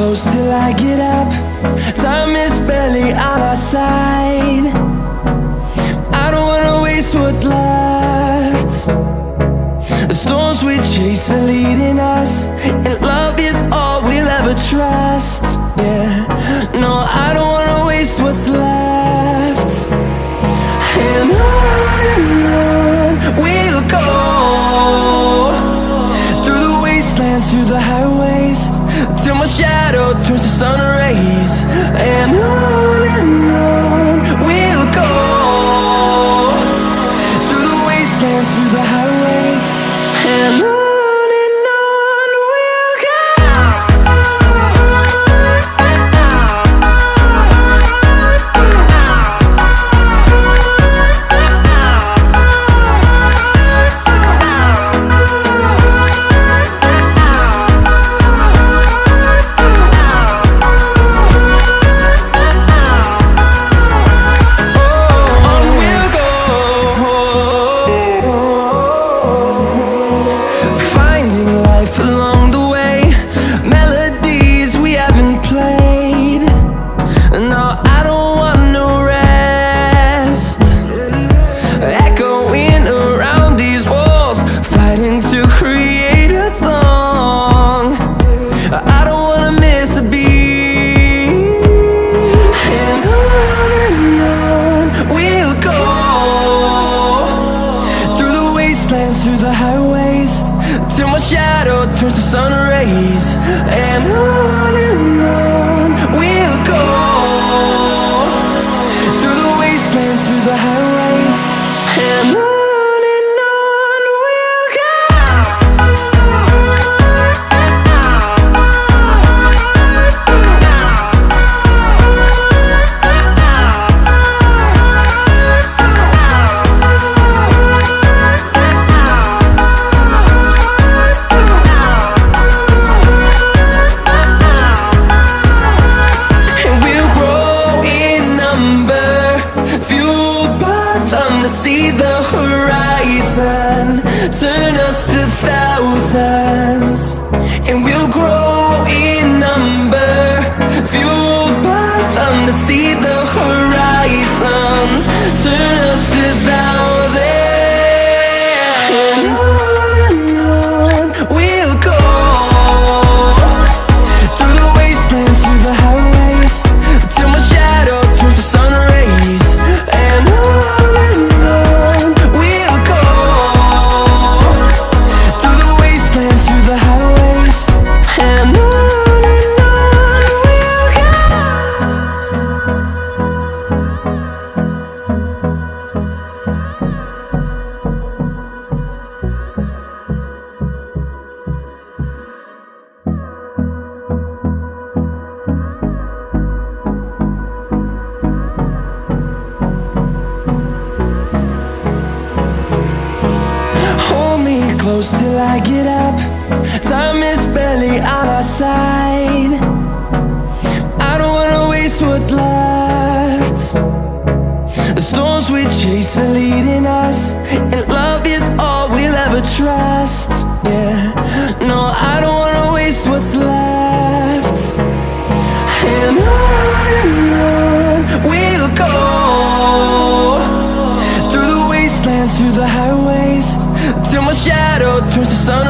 close till I get up. Time is barely on our side. I don't wanna waste what's left. The storms we chase are leading us, and love is all we'll ever trust. Yeah, no, I don't wanna waste what's left. And on we'll go, through the wastelands, through the highways, till my shadow turns to sun rays. And on we'll go, through the wastelands, through the highways, and on we'll go. Through the highways, till my shadow turns to sun rays. And on we'll go, through the wastelands, through the highways, and on we'll go. See the horizon, turn us to thousands, and we'll grow in number, fueled by them. To see the horizon, turn us to thousands, and on we'll go, through the wastelands, through the highways, till my shadow turns to sun rays. And close till I get up. Time is barely on our side. I don't wanna waste what's left. The storms we chase are leading us, and love is all we'll ever trust. Yeah, no, I don't wanna waste what's left. And on we'll go, through the wastelands, through the highways, till my shadow turns to sun